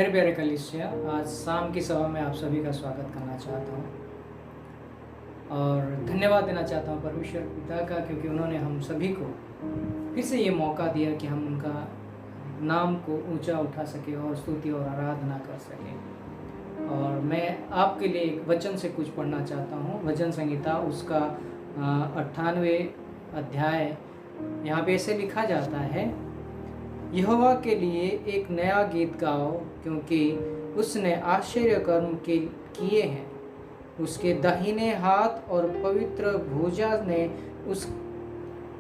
मेरे प्यारे कलीसिया, आज शाम की सभा में आप सभी का स्वागत करना चाहता हूँ और धन्यवाद देना चाहता हूँ परमेश्वर पिता का, क्योंकि उन्होंने हम सभी को फिर से ये मौका दिया कि हम उनका नाम को ऊंचा उठा सके और स्तुति और आराधना कर सके। और मैं आपके लिए एक वचन से कुछ पढ़ना चाहता हूँ। भजन संहिता उसका 98 अध्याय, यहाँ पे ऐसे लिखा जाता है, यहोवा के लिए एक नया गीत गाओ, क्योंकि उसने आश्चर्य कर्म किए हैं। उसके दाहिने हाथ और पवित्र भुजा ने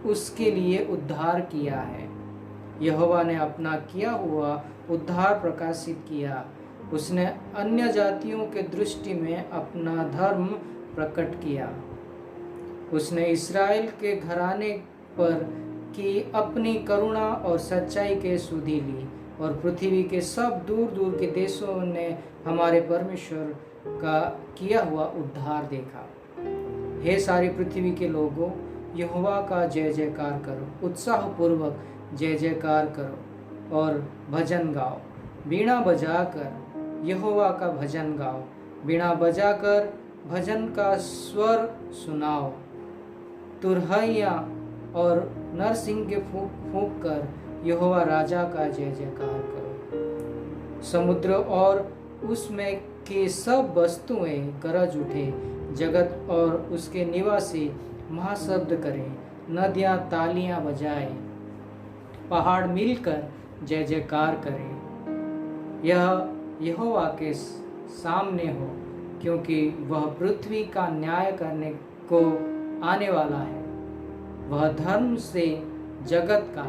उसके लिए उद्धार किया है। यहोवा ने अपना किया हुआ उद्धार प्रकाशित किया। उसने अन्य जातियों के दृष्टि में अपना धर्म प्रकट किया। उसने इस्राएल के घराने पर की अपनी करुणा और सच्चाई के सुधि ली, और पृथ्वी के सब दूर दूर के देशों ने हमारे परमेश्वर का किया हुआ उद्धार देखा। हे सारी पृथ्वी के लोगों, यहोवा का जय जयकार करो, उत्साहपूर्वक जय जयकार करो और भजन गाओ। बीणा बजाकर यहोवा का भजन गाओ, बीणा बजाकर भजन का स्वर सुनाओ। तुरहैया और नरसिंह के फूंक फूंक कर यहोवा राजा का जय जयकार करो। समुद्र और उसमें के सब वस्तुएं गरज उठे, जगत और उसके निवासी महाशब्द करें, नदियां तालियां बजाएं, पहाड़ मिलकर जय जयकार करें। यह यहोवा के सामने हो, क्योंकि वह पृथ्वी का न्याय करने को आने वाला है। वह धर्म से जगत का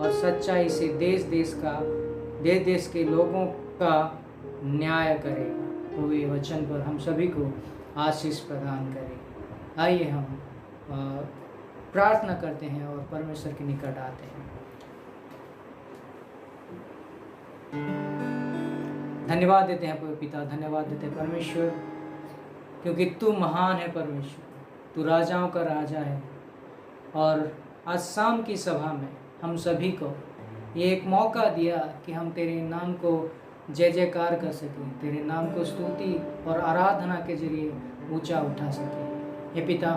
और सच्चाई से देश देश के लोगों का न्याय करेगा। तो ये वचन पर हम सभी को आशीष प्रदान करे। आइए हम प्रार्थना करते हैं और परमेश्वर के निकट आते हैं। धन्यवाद देते हैं पिता, धन्यवाद देते हैं परमेश्वर, क्योंकि तू महान है परमेश्वर, तू राजाओं का राजा है। और आज शाम की सभा में हम सभी को ये एक मौका दिया कि हम तेरे नाम को जय जयकार कर सकें, तेरे नाम को स्तुति और आराधना के जरिए ऊंचा उठा सकें। हे पिता,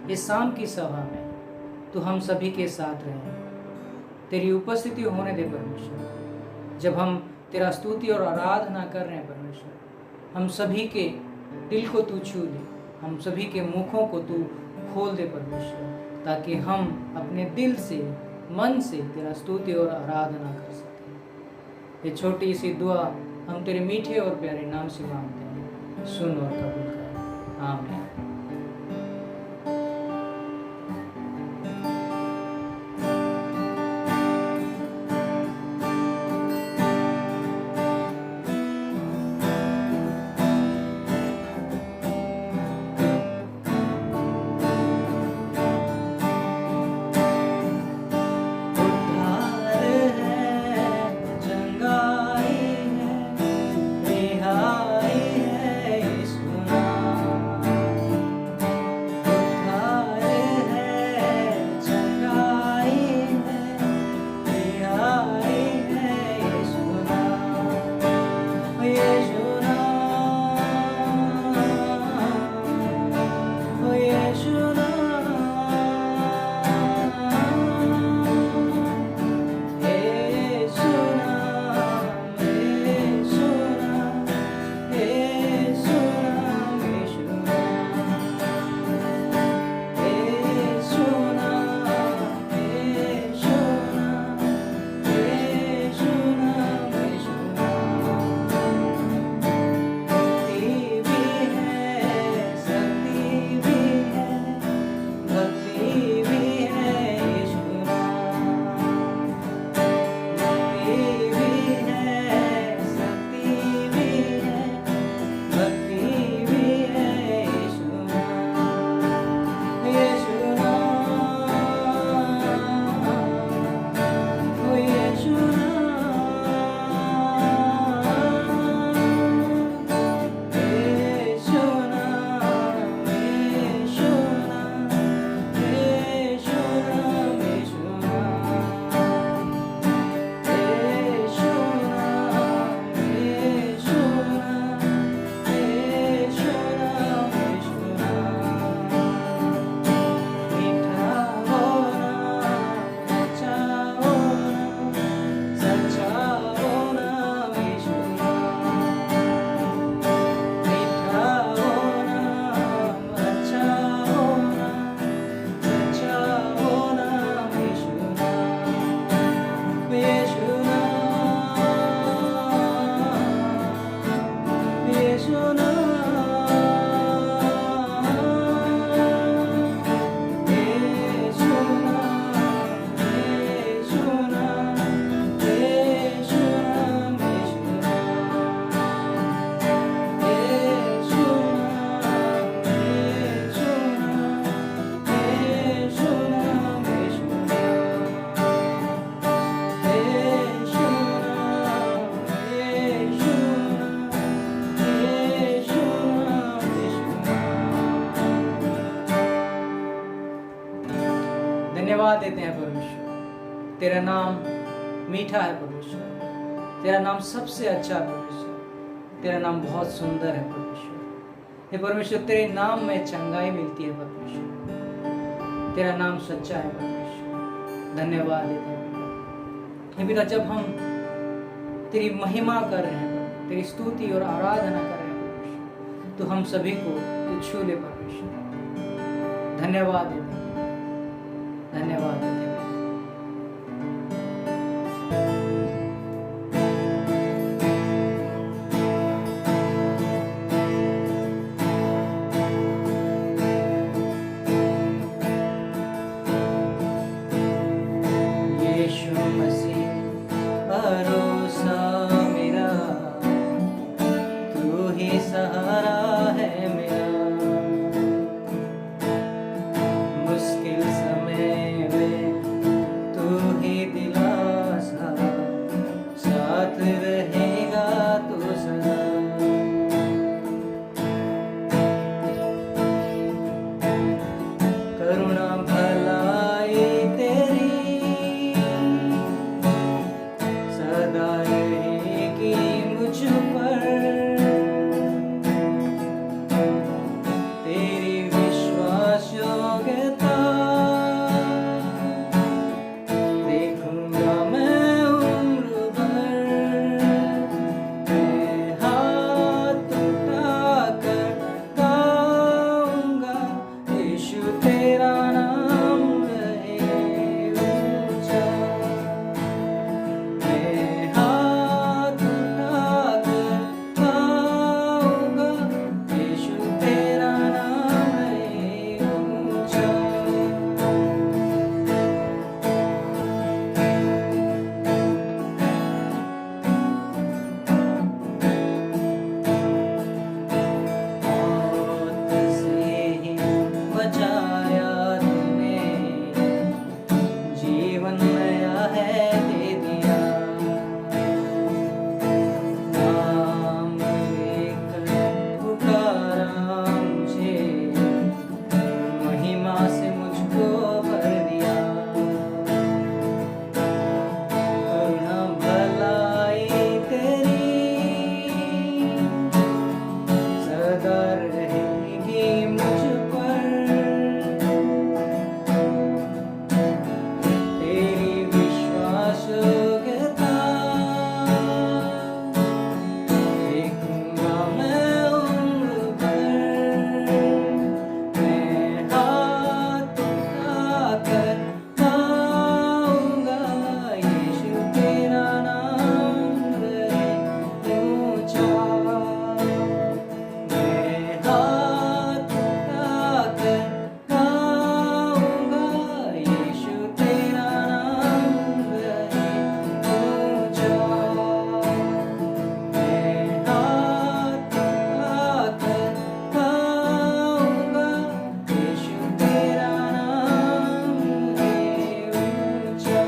इस शाम की सभा में तू हम सभी के साथ रहे, तेरी उपस्थिति होने दे परमेश्वर। जब हम तेरा स्तुति और आराधना कर रहे हैं परमेश्वर, हम सभी के दिल को तू छू ले, हम सभी के मुखों को तू खोल दे परमेश्वर, ताकि हम अपने दिल से, मन से तेरा स्तुति और आराधना कर सकें। ये छोटी सी दुआ हम तेरे मीठे और प्यारे नाम से मांगते हैं, सुन और कबूल कर। आमीन। धन्यवाद देते हैं परमेश्वर, तेरा नाम मीठा है परमेश्वर, तेरा नाम सबसे अच्छा है परमेश्वर, तेरा नाम बहुत सुंदर है परमेश्वर। हे परमेश्वर, तेरे नाम में चंगाई मिलती है परमेश्वर, तेरा नाम सच्चा है परमेश्वर। धन्यवाद देते हैं हे पिता, जब हम तेरी महिमा कर रहे हैं, तेरी स्तुति और आराधना कर रहे हैं परमेश्वर, तो हम सभी को तू छू ले परमेश्वर। धन्यवाद देते हैं, धन्यवाद देते हैं। यीशु मसीह भरोसा मेरा, तू ही सहारा है मेरा, मुश्किल समय में तू ही दिलासा, साथ रहेगा तू सदा। करुणा भलाई तेरी सदा रहेगी मुझ पर, तेरी विश्वास योग्यता देखूंगा मैं उम्र भर। मैं हाथ उठाकर गाऊंगा, यीशु तेरा नाम रहे ऊंचा। मैं हाथ उठाकर गाऊंगा, यीशु तेरा नाम रहे ऊंचा। मौत से ही बचाया तूने, जीवन नया है दे दिया। नाम लेकर पुकारा मुझे, महिमा से मुझको भर दिया। करुणा भलाई तेरी सदा रहेगी मुझ पर, तेरी विश्वास योग्यता देखूंगा मैं उम्र भर। मैं हाथ उठाकर गाऊंगा, यीशु तेरा नाम रहे ऊंचा। मैं हाथ उठाकर गाऊंगा, यीशु तेरा नाम रहे ऊंचा। मैं हाथ उठाकर गाऊंगा, यीशु तेरा नाम रहे ऊंचा।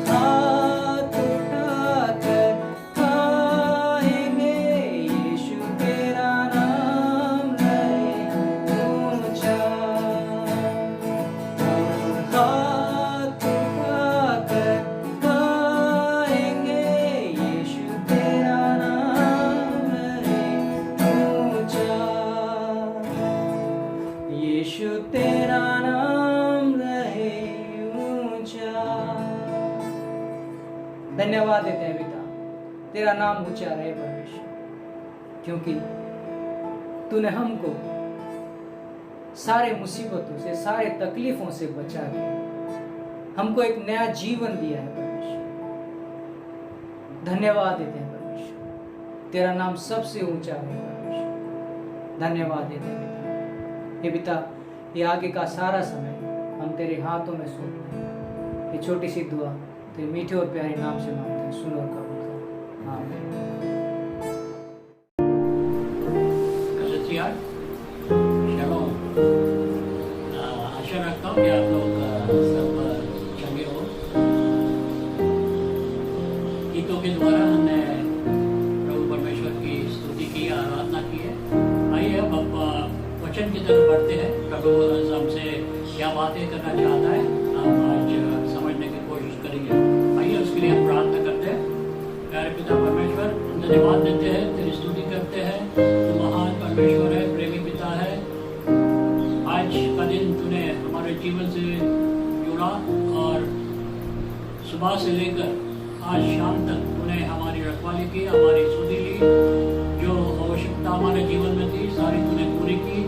हाथ उठाकर गाएंगे, यीशु तेरा नाम रहे ऊंचा। हाथ उठाकर गाएंगे, यीशु तेरा नाम रहे ऊंचा। यीशु तेरा नाम रहे ऊंचा। धन्यवाद देते हैं पिता, तेरा नाम ऊंचा रहे परमेश्वर, क्योंकि तूने हमको सारे मुसीबतों से, सारे तकलीफों से बचा के हमको एक नया जीवन दिया है परमेश्वर। धन्यवाद देते हैं परमेश्वर, तेरा नाम सबसे ऊंचा है परमेश्वर। धन्यवाद देते हैं पिता। हे पिता, ये आगे का सारा समय हम तेरे हाथों में सौंपते हैं। ये छोटी सी दुआ तेरे मीठे और प्यारे नाम से मांगते हैं, सुनो और कबूल करो। आमीन। शलोम। आशा रखता हूँ कि आप लोग सब चंगे हो। गीतों के द्वारा हमने प्रभु परमेश्वर की स्तुति की, आराधना की है। आइए अब वचन की तरफ बढ़ते हैं। प्रभु हमसे क्या बातें करना चाहता है, हम आज समझने की कोशिश करेंगे। आइए उसके लिए हम प्रार्थना करते हैं। प्यारे पिता परमेश्वर, हम धन्यवाद देते हैं, तेरी स्तुति करते हैं। तू महान परमेश्वर है, प्रेमी पिता है। आज का दिन तूने हमारे जीवन से जुड़ा और सुबह से लेकर आज शाम तक तूने हमारी रखवाली की, हमारी सुधि ली। जो आवश्यकता हमारे जीवन में थी सारी तूने पूरी की।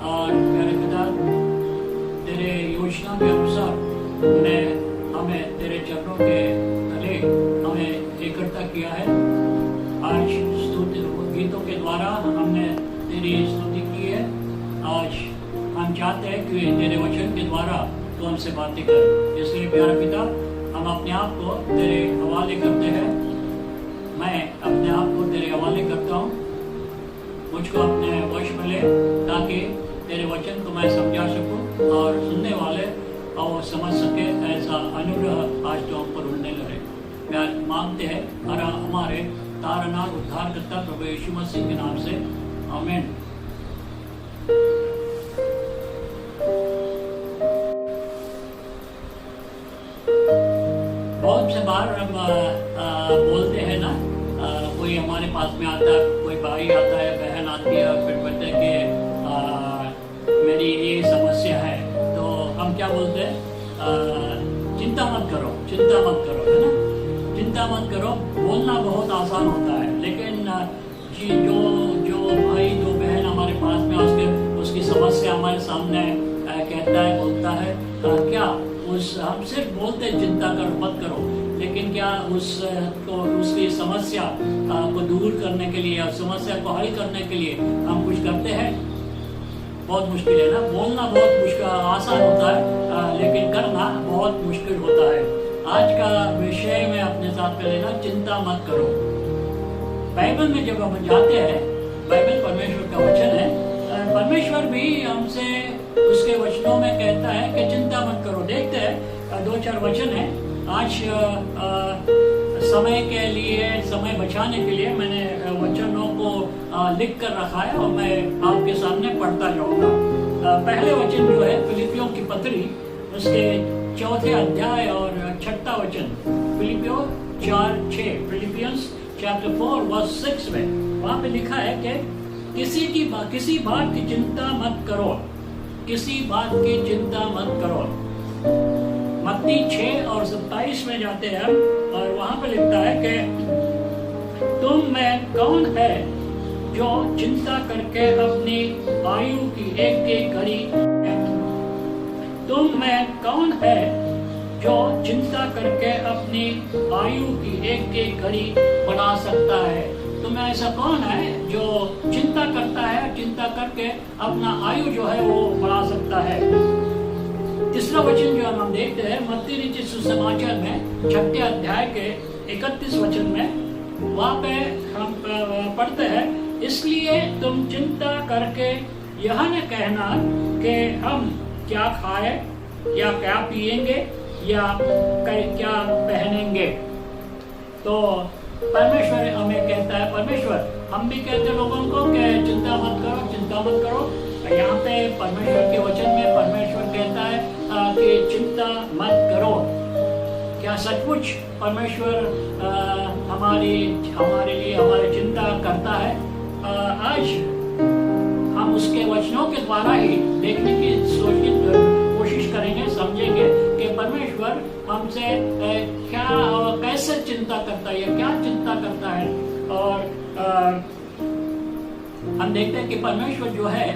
और प्यारे पिता, तेरे योजना के अनुसार तूने हमें तेरे चरणों के तले हमें इकट्ठा किया है। आज स्तुति गीतों के द्वारा हमने तेरी स्तुति की है। आज हम चाहते हैं कि तेरे वचन के द्वारा तू हमसे बातें कर। इसलिए प्यारे पिता, हम अपने आप को तेरे हवाले करते हैं। मैं अपने आप को तेरे हवाले करता हूँ। मुझको अपने वश में ले, ताकि तेरे वचन को मैं समझा सकूं और सुनने वाले और समझ सके। ऐसा अनुग्रह आज तो हम पर उड़ने लगे। प्यार मांगते हैं और हमारे तारनार उद्धारकर्ता प्रभु यीशु मसीह के नाम से, आमीन। बहुत से बार हम बोलते हैं ना, कोई हमारे पास में आता है, कोई भाई आता है, बहन आती है, फिर कहते हैं कि मेरी ये समस्या है। तो हम क्या बोलते हैं? चिंता मत करो, चिंता मत करो, है ना। चिंता मत करो बोलना बहुत आसान होता है, लेकिन जो भाई जो बहन हमारे पास में उसकी समस्या हमारे सामने कहता है, बोलता है, क्या हम सिर्फ बोलते चिंता करो मत करो, लेकिन क्या उसकी समस्या को दूर करने के लिए, समस्या को हल करने के लिए हम कुछ करते हैं? बहुत मुश्किल है ना। बोलना बहुत मुश्किल आसान होता है, लेकिन करना बहुत मुश्किल होता है। आज का विषय में अपने साथ में लेना, चिंता मत करो। बाइबल में जब हम जाते हैं, बाइबल परमेश्वर का वचन है, परमेश्वर भी हमसे उसके वचनों में कहता है कि चिंता मत करो। देखते हैं 2-4 वचन है। आज समय के लिए, समय बचाने के लिए मैंने वचनों को लिख कर रखा है और मैं आपके सामने पढ़ता जाऊंगा। पहले वचन जो है फिलिपियों की पत्री, उसके 4थे अध्याय और 6वां वचन, फिलिपियों 4:6, फिलिपियंस चैप्टर 4 वर्स 6 में वहां पे लिखा है कि किसी बात की चिंता मत करो, किसी बात की चिंता मत करो। मत्ती 6 और 27 में जाते हैं और वहां पे लिखता है कि तुम में कौन है जो चिंता करके अपनी आयु की एक घड़ी, तुम में कौन है जो चिंता करके अपनी आयु की एक घड़ी बढ़ा सकता है? तुम्हें ऐसा कौन है जो चिंता करता है, चिंता करके अपना आयु जो है वो बढ़ा सकता है? तीसरा वचन जो हम देखते हैं मत्ती लिखित सुसमाचार में 6 अध्याय के 31 वचन में, वहां पे हम पढ़ते हैं, इसलिए तुम चिंता करके यह न कहना कि हम क्या खाए या क्या पिएंगे या क्या पहनेंगे। तो परमेश्वर हमें कहता है, परमेश्वर हम भी कहते हैं लोगों को कि चिंता मत करो, चिंता मत करो। यहाँ पे परमेश्वर के वचन में परमेश्वर कहता है कि चिंता मत करो। क्या सचमुच परमेश्वर हमारे लिए हमारी चिंता करता है? आज हम उसके वचनों के द्वारा ही देखने की कोशिश करेंगे, समझेंगे कि परमेश्वर हमसे क्या और कैसे चिंता करता है, क्या चिंता करता है। और हम देखते हैं कि परमेश्वर जो है,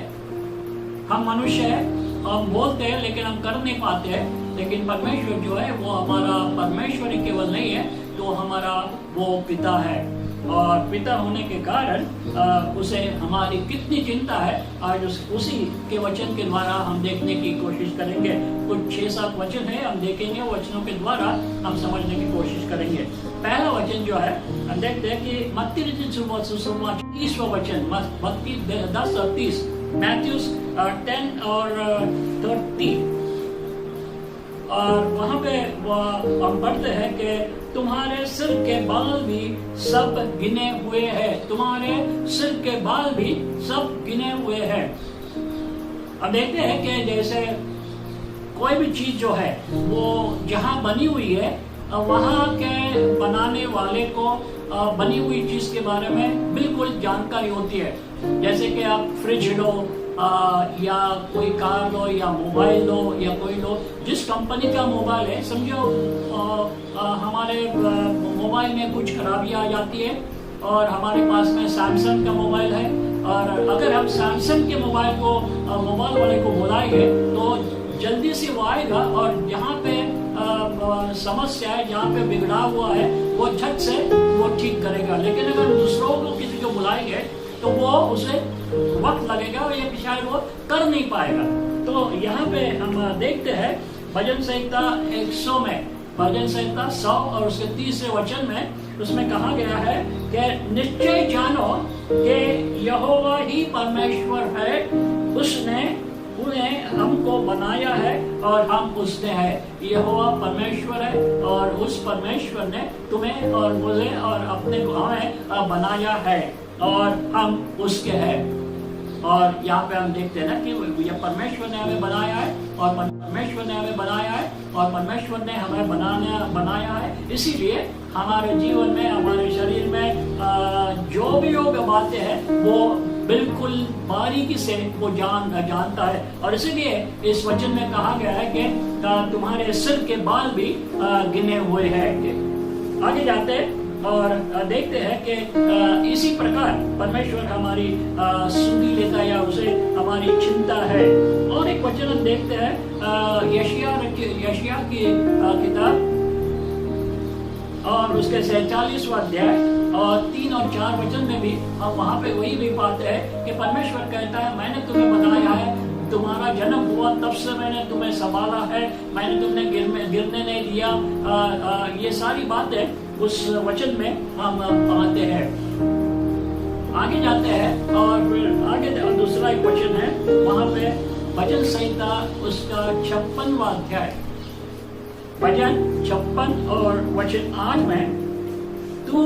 हम मनुष्य है, हम बोलते हैं लेकिन हम कर नहीं पाते हैं, लेकिन परमेश्वर जो है वो हमारा परमेश्वर ही केवल नहीं है, तो हमारा वो पिता है। और पिता होने के कारण उसे हमारी कितनी चिंता है, आज उसी के वचन के द्वारा हम देखने की कोशिश करेंगे। कुछ 6-7 वचन है, हम देखेंगे, वचनों के द्वारा हम समझने की कोशिश करेंगे। पहला वचन जो है हम देखते हैं कि मत्ती लिखित सुसमाचार 30वां वचन, मत्ती 10 और 30, मैथ्यूस 10 और 30, और वहां पे हम पढ़ते हैं कि तुम्हारे सिर के बाल भी सब गिने हुए हैं, तुम्हारे सिर के बाल भी सब गिने हुए हैं। अब देखते हैं कि जैसे कोई भी चीज जो है वो जहाँ बनी हुई है वहाँ के बनाने वाले को बनी हुई चीज के बारे में बिल्कुल जानकारी होती है। जैसे कि आप फ्रिज लो या कोई कार लो या मोबाइल लो या कोई लो, जिस कंपनी का मोबाइल है, समझो हमारे मोबाइल में कुछ खराबियां आ जाती है और हमारे पास में सैमसंग का मोबाइल है, और अगर हम सैमसंग के मोबाइल को मोबाइल वाले को बुलाएंगे तो जल्दी से वो आएगा और जहाँ पे समस्या है, जहाँ पे बिगड़ा हुआ है, वो झट से वो ठीक करेगा। लेकिन अगर दूसरों को किसी को बुलाएंगे तो वो उसे वक्त लगेगा और ये शायद वो कर नहीं पाएगा। तो यहाँ पे हम देखते हैं भजन संहिता 100 में, भजन संहिता 100 और उसके 30वें वचन में उसमें कहा गया है कि निश्चय जानो कि यहोवा ही परमेश्वर है, उसने उन्हें हमको बनाया है और हम उसने है। यहोवा परमेश्वर है और उस परमेश्वर ने तुम्हें और मुझे और अपने को हमें बनाया है और हम उसके हैं। और यहाँ पे हम देखते हैं ना कि यह परमेश्वर ने हमें बनाया है और परमेश्वर ने हमें बनाया है और परमेश्वर ने हमें बनाया है। इसीलिए हमारे जीवन में, हमारे शरीर में जो भी योग बातें हैं वो बिल्कुल बारीकी से वो जानता है। और इसीलिए इस वचन में कहा गया है कि तुम्हारे सिर के बाल भी गिने हुए हैं। आगे जाते हैं और देखते हैं कि इसी प्रकार परमेश्वर हमारी सुनी लेता है या उसे हमारी चिंता है। और एक वचन हम देखते हैं यशायाह की किताब और उसके 47वां अध्याय और 3 और 4 वचन में भी हम वहाँ पे वही भी पाते हैं कि परमेश्वर कहता है मैंने तुम्हें बनाया है, तुम्हारा जन्म हुआ तब से मैंने तुम्हें संभाला है, मैंने तुम्हें गिरने नहीं दिया। ये सारी बातें उस वचन में हम पाते हैं। आगे जाते हैं और फिर आगे दूसरा एक वचन है, वहाँ पे भजन संहिता उसका 56वां अध्याय, भजन 56 और वचन 8 में, तू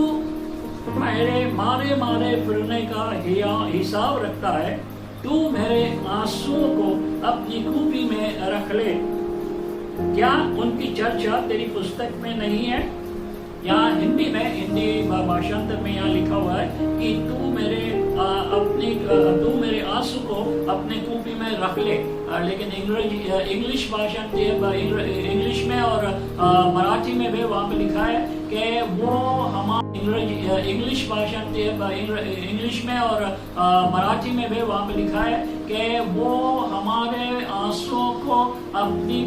मेरे मारे मारे फिरने का हिसाब रखता है, तू मेरे आंसुओं को अपनी कूपी में रख ले, क्या उनकी चर्चा तेरी पुस्तक में नहीं है? यहाँ हिंदी भाषांतर में यहाँ लिखा हुआ है कि तू मेरे आंसू को अपने कूपी में रख ले। लेकिन इंग्लिश इंग्लिश में और मराठी में भी वहाँ पे लिखा है कि वो हमारे इंग्लिश इंग्लिश में और मराठी में भी वहाँ पे लिखा है कि वो हमारे आंसुओं को अपनी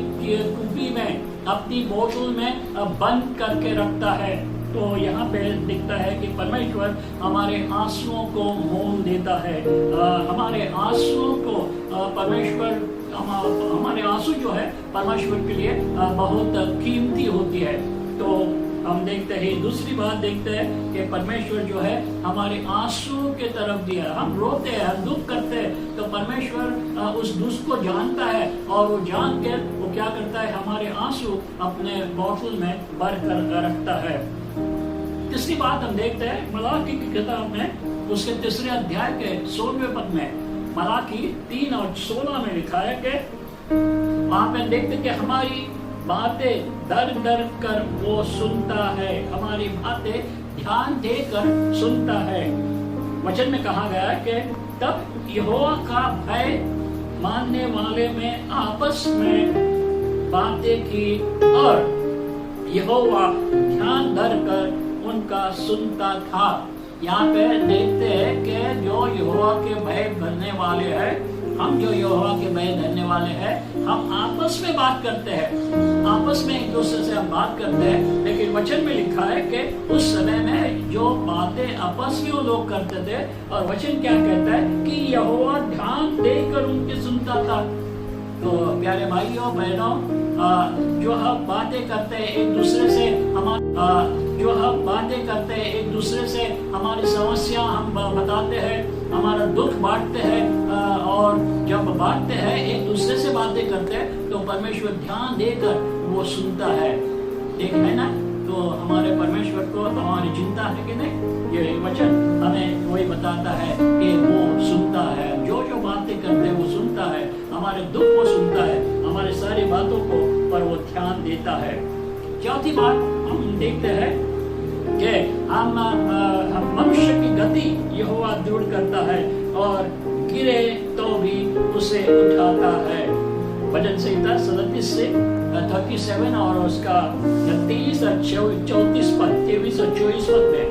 कूपी में, अपनी बोतल में बंद करके रखता है। तो यहाँ पे दिखता है कि परमेश्वर हमारे आंसुओं को मोल देता है। हमारे आंसुओं को परमेश्वर, हमारे आंसू जो है परमेश्वर के लिए बहुत कीमती होती है। तो हम देखते हैं, दूसरी बात देखते हैं कि परमेश्वर जो है हमारे आंसू के तरफ दिया। हम रोते हैं, हम दुख करते हैं, तो परमेश्वर उस दुख को जानता है और वो जान के वो क्या करता है, हमारे आंसू अपने बोतल में भर कर रखता है। तीसरी बात हम देखते हैं मलाकी की किताब में उसके 3 अध्याय के 16वें पद में, मलाकी 3 और 16 में लिखा है कि वहां पे देखते कि हमारी बातें दर दर कर वो सुनता है, हमारी बातें ध्यान देकर सुनता है। वचन में कहा गया है कि तब यहोवा का भय मानने वाले में आपस में बातें की और यहोवा ध्यान धर कर उनका सुनता था। यहाँ पे देखते हैं कि जो यहोवा के भय करने वाले हैं, हम जो यहोवा के भय धरने वाले हैं, हम आपस में बात करते हैं, आपस में एक दूसरे से हम बात करते हैं। लेकिन वचन में लिखा है कि उस समय में जो बातें आपस में वो लोग करते थे, और वचन क्या कहता है कि यहोवा ध्यान देकर उनकी सुनता था। तो प्यारे भाइयों बहनों, जो हम बातें करते हैं एक दूसरे से, एक दूसरे से हमारी समस्या हम बताते हैं, हमारा दुख बांटते हैं, और जब बांटते हैं एक दूसरे से बातें करते हैं तो परमेश्वर ध्यान देकर वो सुनता है। ठीक है ना? तो हमारे परमेश्वर को हमारी चिंता है कि नहीं? ये वचन हमें वही बताता है कि वो सुनता है, जो जो बातें करते हैं वो सुनता है, हमारे दुख को सुनता है, हमारे सारी बातों है। चौथी बात हम देखते हैं कि हम मनुष्य की गति यहोवा दृढ़ करता है और गिरे तो भी उसे उठाता है। भजन संहिता 37 से 37 और उसका 23 और 34 पद 23 और 24 पद में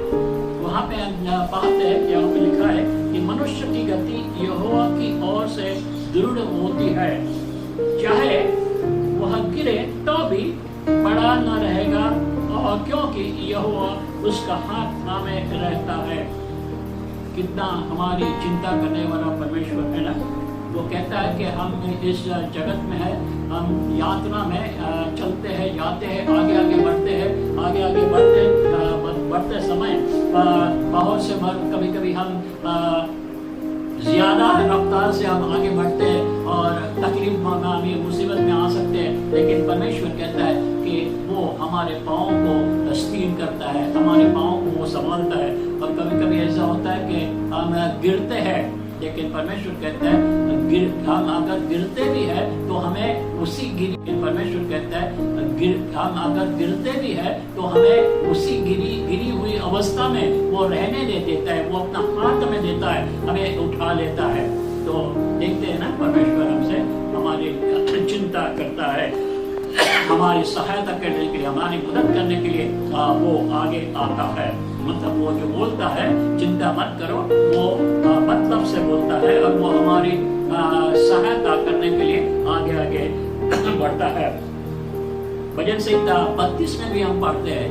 वहां पे हम पाते हैं, यहाँ पे लिखा है कि मनुष्य की गति यहोवा की ओर से दृढ़ होती है, चाहे वह गिरे तो भी बड़ा न रहेगा, और क्योंकि यहोवा उसका हाथ थामे रहता है। कितना हमारी चिंता करने वाला परमेश्वर है ना। वो कहता है कि हम इस जगत में है, हम यात्रा में चलते हैं, जाते हैं, आगे आगे बढ़ते हैं, आगे आगे बढ़ते समय बहुत से बार कभी कभी हम ज्यादा रफ्तार से हम आगे बढ़ते हैं और तकलीफ में मुसीबत में आ सकते हैं, लेकिन परमेश्वर कहता है कि वो हमारे पाँव को स्थिर करता है, हमारे पाँव को वो संभालता है। और कभी कभी ऐसा होता है कि हम गिरते हैं, लेकिन परमेश्वर कहता है हम अगर गिरते भी है तो हमें उसी परमेश्वर कहता है हम अगर गिरते भी है तो हमें उसी गिरी हुई अवस्था में वो रहने दे देता है, वो अपना हाथ में देता है, हमें उठा लेता है। तो देखते हैं ना, परमेश्वर हमसे हमारी चिंता करता है, हमारी सहायता करने के लिए, हमारी मदद करने के लिए वो आगे आता है। मतलब वो जो बोलता है चिंता मत करो, वो मतलब से बोलता है और वो हमारी सहायता करने के लिए आगे आगे बढ़ता है। भजन संहिता 32 में भी हम पढ़ते हैं,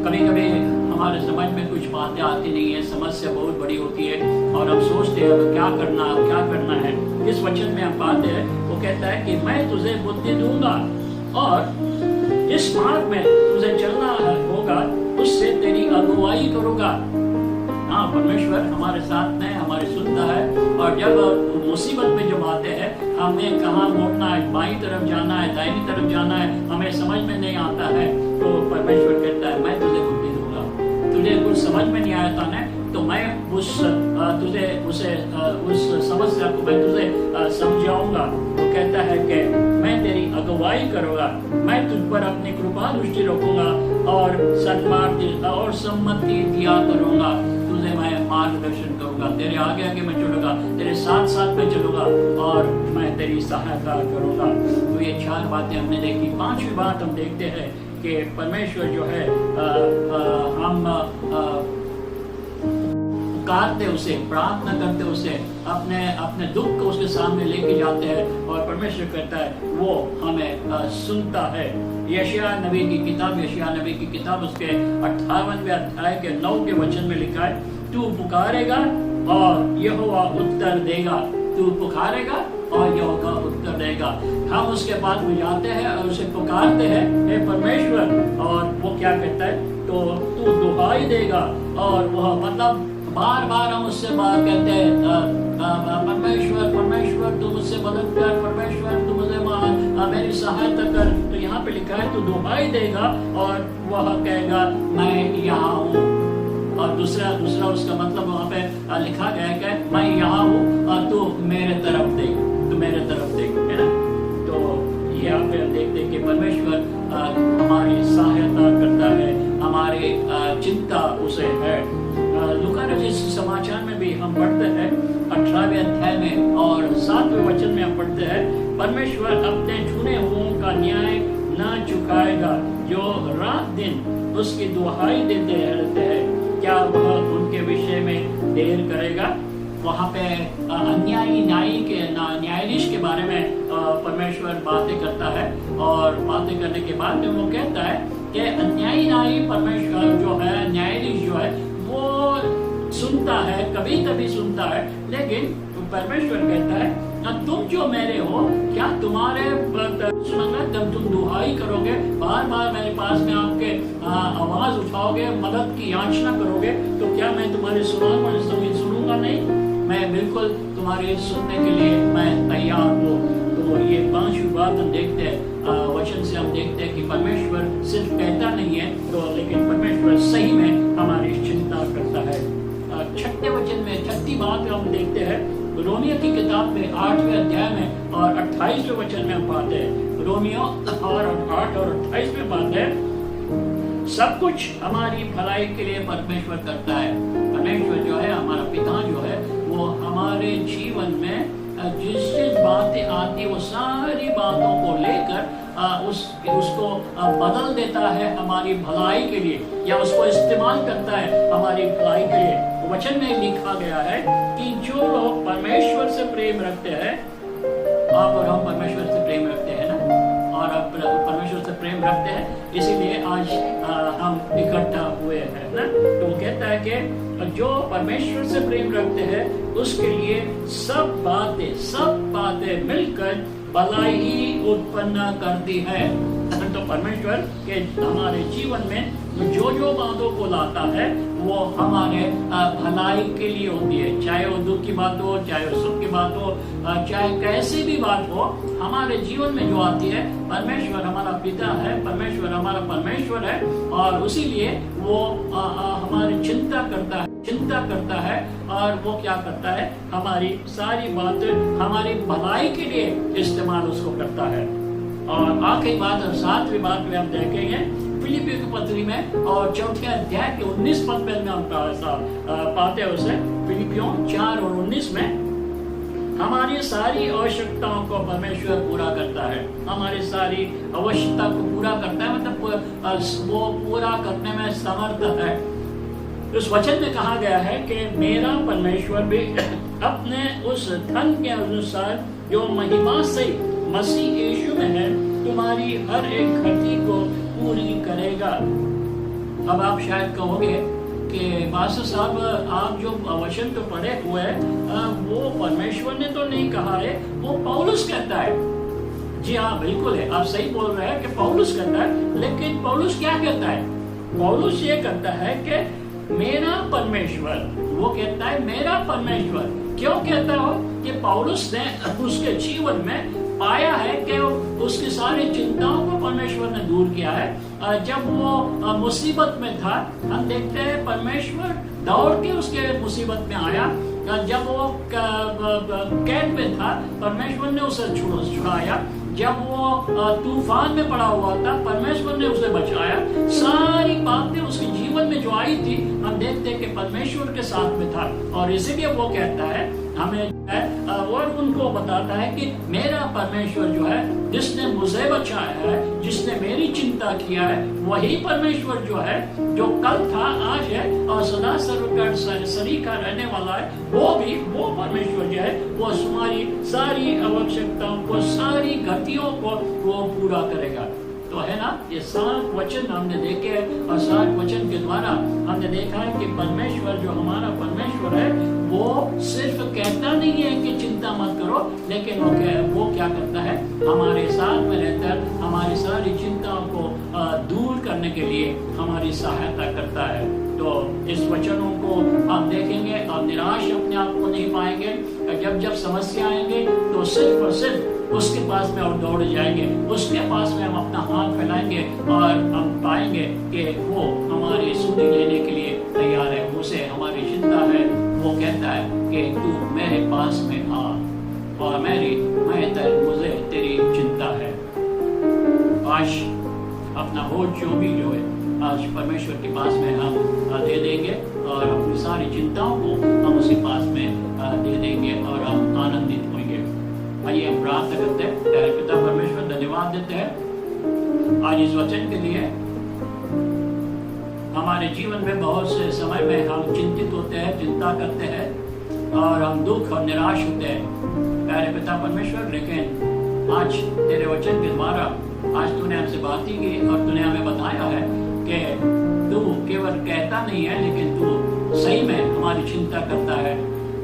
कभी कभी हमारे समझ में कुछ बातें आती नहीं है, समस्या बहुत बड़ी होती है और हम सोचते हैं क्या करना है। इस वचन में हम पाते हैं, वो कहता है कि मैं तुझे बुद्धि दूंगा और इस मार्ग में तुझे चलना होगा, उससे तेरी अगुवाई करूंगा। हाँ, परमेश्वर हमारे साथ में हमारी सुनता है, और जब मुसीबत में जब आते हैं, हमें कहाँ मोड़ना है, बाईं तरफ जाना है, दाहिनी तरफ जाना है, हमें समझ में नहीं आता है, तो परमेश्वर कहता है मैं तुझे बुद्धि दूंगा। तुझे कुछ समझ में नहीं आया था ना, तो मैं उस समस्या को मैं तुझे समझाऊंगा। वो कहता है कि मैं तेरी अगुवाई करूंगा, मैं तुझ पर अपनी कृपा दृष्टि रखूंगा और सन्मार्ग और सम्मति दिया करूंगा। तुझे मैं मार्गदर्शन करूंगा, तेरे आगे आगे मैं चलूंगा, तेरे साथ साथ में चलूंगा और मैं तेरी सहायता करूंगा। तो ये 4 बातें हमने देखी। 5वीं बात हम देखते हैं कि परमेश्वर जो है हम पुकारते उसे, प्रार्थना करते उसे, अपने दुख को उसके सामने लेके जाते हैं और परमेश्वर कहता है वो हमें सुनता है। यशायाह नबी की किताब उसके 58वें अध्याय के 9 के वचन में लिखा है, तू पुकारेगा और यहोवा उत्तर देगा। तू पुकारेगा और यहोवा उत्तर देगा। हम उसके पास में जाते हैं और उसे पुकारते हैं, हे परमेश्वर, और वो क्या कहता है, तो तू दुहाई देगा। और वह मतलब बार बार हम उससे बात कहते हैं, परमेश्वर तू मुझसे मदद कर, परमेश्वर तू मुझे मेरी सहायता कर। तो यहाँ पे लिखा है तू दुहाई देगा और वह कहेगा मैं यहाँ हूँ। और दूसरा उसका मतलब वहाँ पे लिखा गया है कि मैं यहाँ हूँ और तू मेरे तरफ देख, है ना। तो यहाँ पे हम देखते हैं कि परमेश्वर हमारी सहायता करता है, हमारी चिंता उसे है। लूका रचित समाचार में भी हम पढ़ते हैं 18वें अध्याय में और 7वें वचन में हम पढ़ते हैं, परमेश्वर अपने चुने हुओं का न्याय न चुकाएगा, जो रात दिन उसकी दुहाई देते रहते हैं, क्या वह उनके विषय में देर करेगा। वहाँ पे न्यायाधीश के बारे में परमेश्वर बातें करता है और बातें करने के बाद में वो कहता है कि अन्यायी परमेश्वर जो है, न्यायाधीश जो है, वो सुनता है, कभी कभी सुनता है, लेकिन परमेश्वर कहता है तुम जो मेरे हो, क्या तुम्हारे सुनूंगा जब तुम दुहाई करोगे, बार बार मेरे पास में आपके आवाज उठाओगे, मदद की याचना करोगे, तो क्या मैं तुम्हारे सुनूंगा नहीं। मैं बिल्कुल तुम्हारे सुनने के लिए मैं तैयार हूँ। तो ये 5वीं बात हम देखते हैं, वचन से हम देखते हैं कि परमेश्वर सिर्फ कहता नहीं है, तो लेकिन परमेश्वर सही में हमारी चिंता करता है। 6ठे वचन में 6ठी बात हम देखते हैं रोमियो की किताब में 8वें अध्याय में और 28वें वचन में हम पाते हैं, रोमियो और 8 और 28 में बात है, सब कुछ हमारी भलाई के लिए परमेश्वर करता है। परमेश्वर जो है, हमारा पिता जो है, वो हमारे जीवन में जिस बातें आती वो सारी बातों को लेकर उसको बदल देता है हमारी भलाई के लिए, या उसको इस्तेमाल करता है हमारी भलाई के लिए। वचन में लिखा गया है कि जो लोग परमेश्वर से प्रेम रखते हैं, आप और हम परमेश्वर से प्रेम रखते हैं ना, और आप परमेश्वर से प्रेम रखते हैं, इसीलिए आज हम इकट्ठा हुए हैं ना। तो वो कहता है कि जो परमेश्वर से प्रेम रखते हैं उसके लिए सब बातें मिलकर भलाई ही उत्पन्न करती है। तो परमेश्वर के हमारे जीवन में जो बातों को लाता है वो हमारे भलाई के लिए होती है, चाहे वो दुख की बात हो, चाहे वो सुख की बात हो, चाहे कैसी भी बात हो, हमारे जीवन में जो आती है, परमेश्वर हमारा पिता है, परमेश्वर हमारा परमेश्वर है, और उसीलिए वो हमारी चिंता करता है और वो क्या करता है, हमारी सारी बातें हमारी भलाई के लिए इस्तेमाल उसको करता है। और आखिरी बात और 7वीं बात में हम देखेंगे फिलिपियों की पत्री में और 4थे अध्याय के 19 पद में हम पाते हैं उसे। फिलिपियों 4 और 19 में हमारी सारी आवश्यकताओं को परमेश्वर पूरा करता है, हमारी सारी आवश्यकता को पूरा करता है, मतलब वो पूरा करने में समर्थ है। उस वचन में कहा गया है कि मेरा परमेश्वर भी अपने उस धन के अनुसार जो महिमा से मसीह यीशु में है तुम्हारी हर एक घटी को पूरी करेगा। अब आप शायद कहोगे कि बादशाह साहब, आप जो वचन तो पढ़े हुए वो परमेश्वर ने तो नहीं कहा है, वो पौलुस कहता है। जी हाँ, बिल्कुल है, आप सही बोल रहे हैं कि पौलुस कहता है, लेकिन पौलुस क्या कहता है? पौलुस ये कहता है कि मेरा परमेश्वर, वो कहता है मेरा परमेश्वर। क्यों कहता हो? कि पौलुस ने उसके जीवन में पाया है कि उसकी सारी चिंताओं को परमेश्वर ने दूर किया है। जब वो मुसीबत में था, हम देखते हैं परमेश्वर दौड़ के उसके मुसीबत में आया। जब वो कैद में था, परमेश्वर ने उसे छुड़ाया। जब वो तूफान में पड़ा हुआ था, परमेश्वर ने उसे बचाया। सारी बातें उसके जीवन में जो आई थी, हम देखते हैं कि परमेश्वर के साथ में था, और इसीलिए वो कहता है हमें और उनको बताता है कि मेरा परमेश्वर जो है, जिसने मुझे बचाया है, जिसने मेरी चिंता किया है, वही परमेश्वर जो है, जो कल था, आज है और सदा सर्वकाल सरीखा रहने वाला है, वो परमेश्वर जो है, वो हमारी सारी आवश्यकताओं को, सारी गतियों को वो पूरा करेगा। तो है ना, ये 7 वचन हमने देखे, और 7 वचन के द्वारा हमने देखा है कि परमेश्वर जो हमारा परमेश्वर है, वो सिर्फ कहता नहीं है कि चिंता मत करो, लेकिन वो क्या करता है, हमारे साथ में रहकर हमारी सारी चिंताओं को दूर करने के लिए हमारी सहायता करता है। तो इस वचनों को हम देखेंगे, हम निराश अपने आप को नहीं पाएंगे। जब समस्या आएंगे तो सिर्फ और सिर्फ उसके पास में हम दौड़ जाएंगे, उसके पास में हम अपना हाथ फैलाएंगे और हम पाएंगे कि वो हमारी सुधि लेने के लिए तैयार है। उसे हमारी चिंता है, वो कहता है कि तू मेरे पास में आ और मुझे तेरी चिंता है। आज अपना बोझ जो है आज परमेश्वर के पास में हम दे देंगे, और अपनी सारी चिंताओं को हम उसके पास में दे देंगे, और हम आनंदित होंगे। आइए हम प्रार्थना करते हैं। प्यारे पिता परमेश्वर, धन्यवाद देते हैं आज इस वचन के लिए। हमारे जीवन में बहुत से समय में हम चिंतित होते हैं, चिंता करते हैं, और हम दुख और निराश होते हैं। प्यारे पिता परमेश्वर, लेकिन आज तेरे वचन के द्वारा आज तूने हमसे बात की, और तूने हमें बताया है कि तू केवल कहता नहीं है, लेकिन तू सही में हमारी चिंता करता है।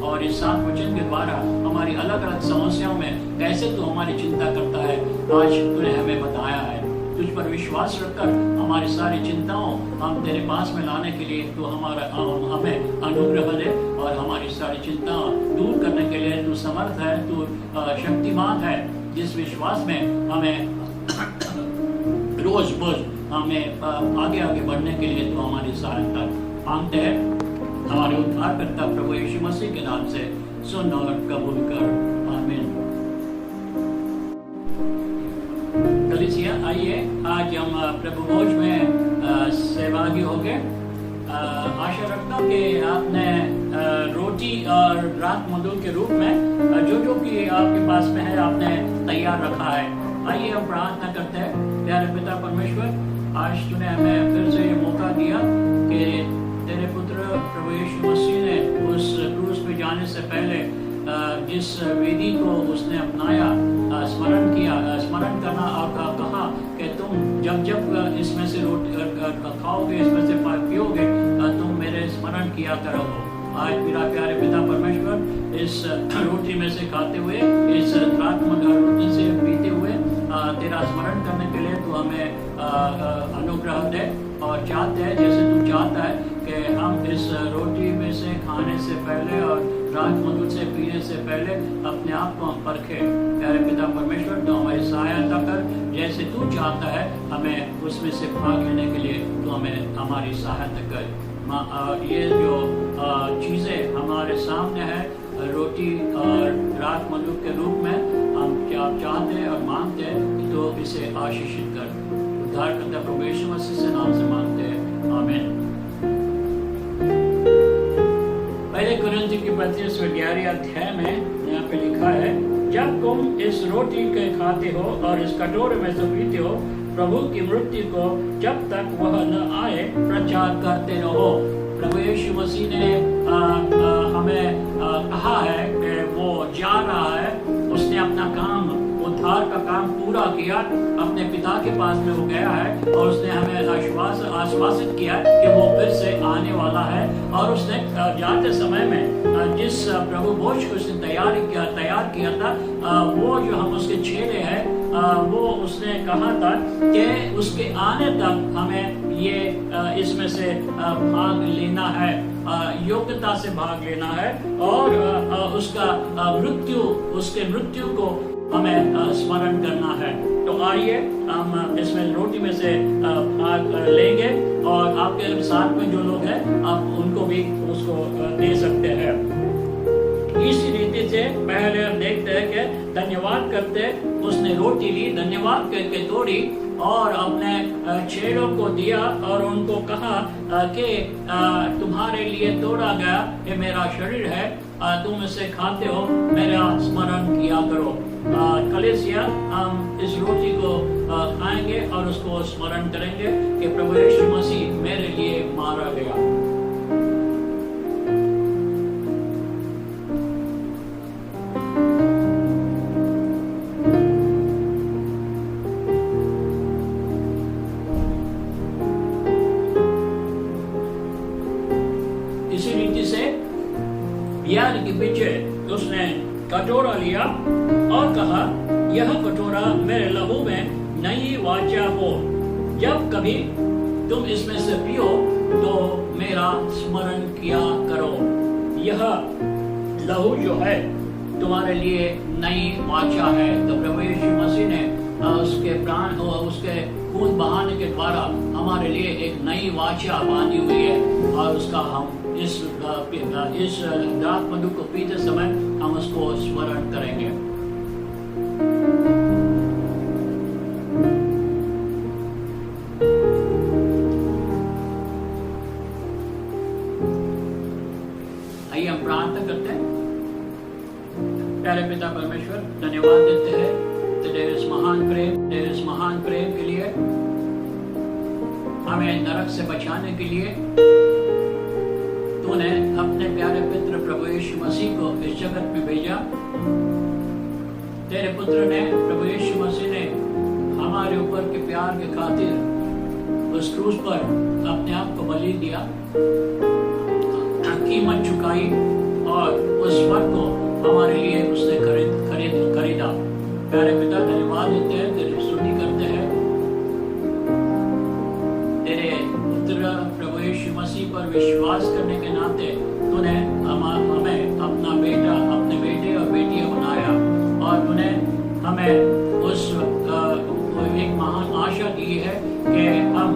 और इस 7 वचन के द्वारा हमारी अलग अलग समस्याओं में कैसे तू हमारी चिंता करता है, आज तूने हमें बताया है। तुझ पर विश्वास रखकर हमारी सारी चिंताओं हम तेरे पास में लाने के लिए तू हमें अनुग्रह दे, और हमारी सारी चिंताओं दूर करने के लिए तू समर्थ है, तू शक्तिमान है। जिस विश्वास में हमें रोज हमें आगे बढ़ने के लिए तू हमारी सहायता मांगते हैं। हमारे उद्धारकर्ता प्रभु यीशु मसीह के नाम से सुन और कबूल कर, आमीन। आइए आज हम प्रभु भोज में सहभागी हो गए। आशा रखता हूँ कि आपने रोटी और रात मधुर के रूप में जो कि आपके पास में है आपने तैयार रखा है। आइए हम प्रार्थना करते हैं। प्यारे पिता परमेश्वर, आज तूने हमें फिर से ये मौका दिया कि तेरे पुत्र प्रभु यीशु मसीह ने उस क्रूस पे जाने से पहले जिस विधि को उसने अपनाया, स्मरण करना और कहा कि तुम जब इसमें से रोटी खाओगे, इसमें से पियोगे, तुम मेरे स्मरण किया करोगे। आज मेरा प्यारे पिता परमेश्वर, इस रोटी में से खाते हुए, इस रात मधुर रोटी से पीते हुए तेरा स्मरण करने के लिए तू हमें अनुग्रह दे और चाहते है जैसे तू चाहता है कि हम इस रोटी में से खाने से पहले और रात मधुर से पीने से पहले अपने आप को हम परखे। प्यारे पिता परमेश्वर, तो हमारी सहायता कर, जैसे तू चाहता है हमें उसमें से भाग लेने के लिए तो हमें हमारी सहायता कर। ये जो चीज़ें हमारे सामने है, रोटी और रात मधुर के रूप में हम क्या चाहते हैं और मांगते हैं, तो इसे आशीषित कर। उद्धारकर्ता प्रभु यीशु मसीह से नाम से मांगते हैं, आमीन। पहले कुरिन्थियों की पत्री 11 अध्याय में यहाँ पे लिखा है, जब तुम इस रोटी के खाते हो और इस कटोरे में से पीते हो, प्रभु की मृत्यु को जब तक वह न आए प्रचार करते रहो। प्रभु यीशु मसीह ने हमें कहा है कि वो जा रहा है, उसने अपना काम, उद्धार का काम पूरा किया, अपने पिता के पास में वो गया है और उसने हमें आश्वासित किया कि वो फिर से आने वाला है। और उसने जाते समय में जिस प्रभु भोज को उसने तैयार किया था, वो जो हम उसके चेले हैं, वो उसने कहा था कि उसके आने तक हमें ये इसमें से भाग लेना है, योग्यता से भाग लेना है और उसके मृत्यु को हमें स्मरण करना है। तो आइए हम इसमें रोटी में से भाग लेंगे और आपके साथ में जो लोग हैं आप उनको भी उसको दे सकते हैं। इसी रीति से पहले हम देखते हैं कि धन्यवाद करते, उसने रोटी ली, धन्यवाद करके तोड़ी और अपने चेलों को दिया और उनको कहा कि तुम्हारे लिए तोड़ा गया ये मेरा शरीर है, तुम इसे खाते हो, मेरा स्मरण किया करो। कलीसिया, हम इस रोटी को खाएंगे और उसको स्मरण करेंगे कि प्रभु यीशु मसीह मेरे लिए मारा गया। इसी रीति से बियार के पीछे उसने कटोरा लिया और कहा, यह कटोरा मेरे लहू में नई वाचा हो, जब कभी तुम इसमें से पियो तो मेरा स्मरण किया करो। यह लहू जो है तुम्हारे लिए नई वाचा है। तो प्रभु यीशु मसीह ने उसके प्राण हो, उसके खून बहाने के द्वारा हमारे लिए एक नई वाचा बांधी हुई है और उसका हम इस रात मधुर को पीते समय हम उसको स्मरण करेंगे। आइए हम प्रार्थना करते हैं। प्यारे पिता परमेश्वर, धन्यवाद देते हैं तेरे इस महान प्रेम के लिए, हमें नरक से बचाने के लिए तूने अपने प्यारे पुत्र प्रभु यीशु मसीह को इस जगत में भेजा। तेरे पुत्र ने, प्रभु यीशु मसीह ने हमारे ऊपर के प्यार के खातिर उस क्रूस पर अपने आप को बलि दिया, कीमत चुकाई और उस स्वर्ग को हमारे लिए उसने खरीदा। प्यारे पिता, धन्यवाद देते हैं, तेरी स्तुति करते हैं। तेरे पुत्र प्रभु यीशु मसीह पर विश्वास करने के नाते तूने हमें अपना बेटा, अपने बेटे और बेटियां बनाया और तूने हमें उस एक महान आशा दी है कि हम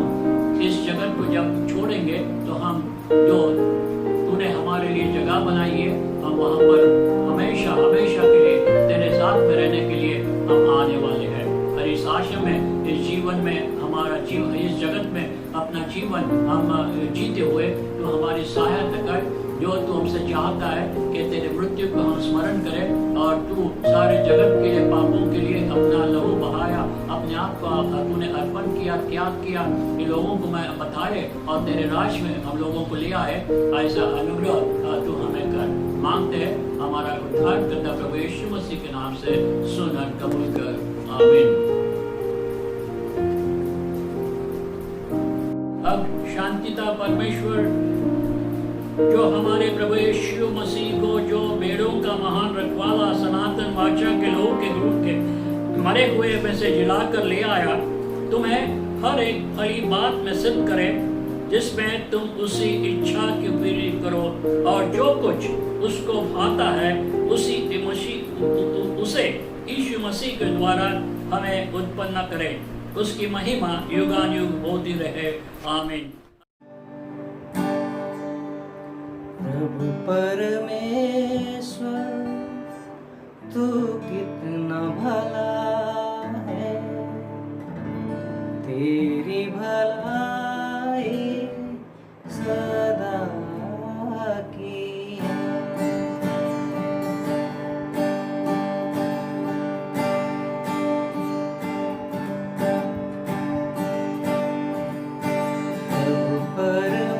इस जगत को जब छोड़ेंगे तो हम जो तूने हमारे लिए जगह बनाई है, हम वहाँ पर हमेशा के लिए तेरे साथ में रहने के लिए हम आने वाले हैं। और इस आशा में, इस जीवन हमारा जीवन इस जगत में अपना जीवन हम जीते हुए तो हमारी सहायता कर। जो तू हमसे चाहता है कि तेरे मृत्यु को हम स्मरण करें और तू सारे जगत के लिए पापों के लिए अपना लहू बहाया, अपने आप को तूने अर्पण किया, त्याग किया, इन लोगों को मैं बताए और तेरे राज में हम लोगों को ले आए। ऐसा अनुग्रह तू हमें कर। मांगते हैं हमारा उद्धार करता प्रभु यीशु मसीह के नाम से सुन और कबूल कर। आमीन। अब शांतिता परमेश्वर जो हमारे प्रभु यीशु मसीह को जो भेड़ों का महान रखवाला सनातन वाचा के लोग के ग्रुप के मरे हुए में से जिलाकर ले आया, तुम्हें हर एक भली बात में सिद्ध करे जिसमें तुम उसी इच्छा की पूरी करो और जो कुछ उसको भाता है उसे यीशु मसीह के द्वारा हमें उत्पन्न करे। उसकी महिमा युगानुयुग होती रहे। आमीन। प्रभु परमेश्वर तू कितना भला है, तेरी भलाई सदा की है। प्रभु परमेश्वर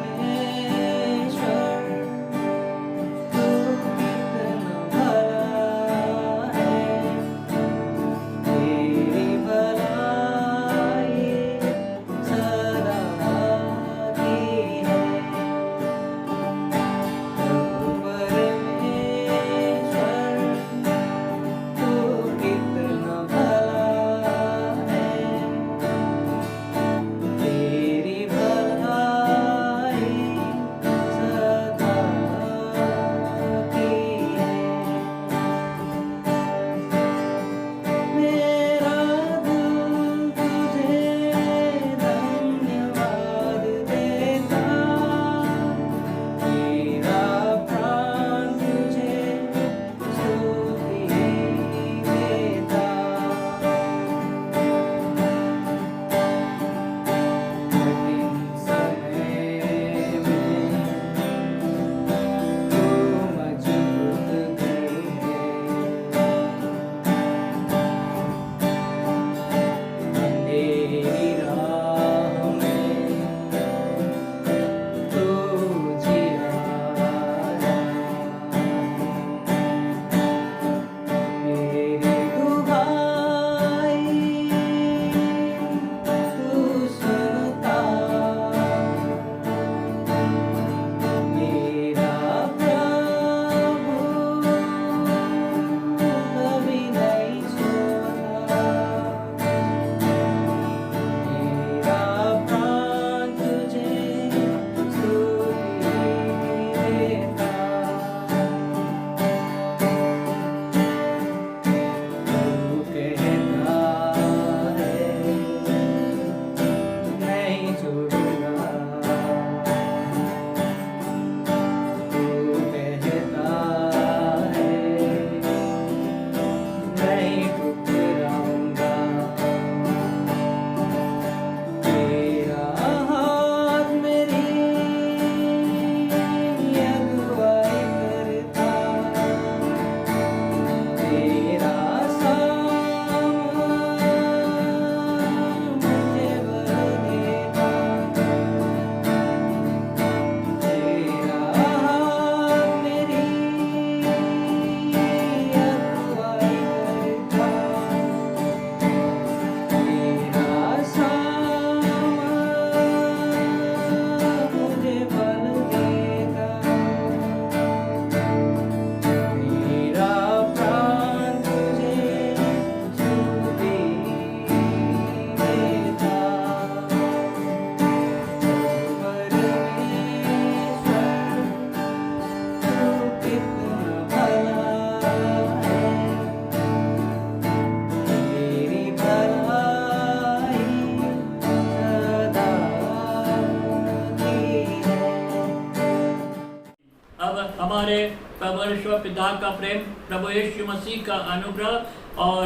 हमारे परमेश्वर पिता का प्रेम, प्रभु यीशु मसीह का अनुग्रह और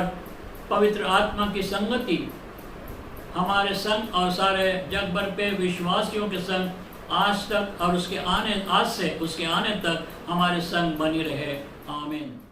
पवित्र आत्मा की संगति हमारे संग और सारे जग भर पे विश्वासियों के संग आज तक और आज से उसके आने तक हमारे संग बनी रहे। आमीन।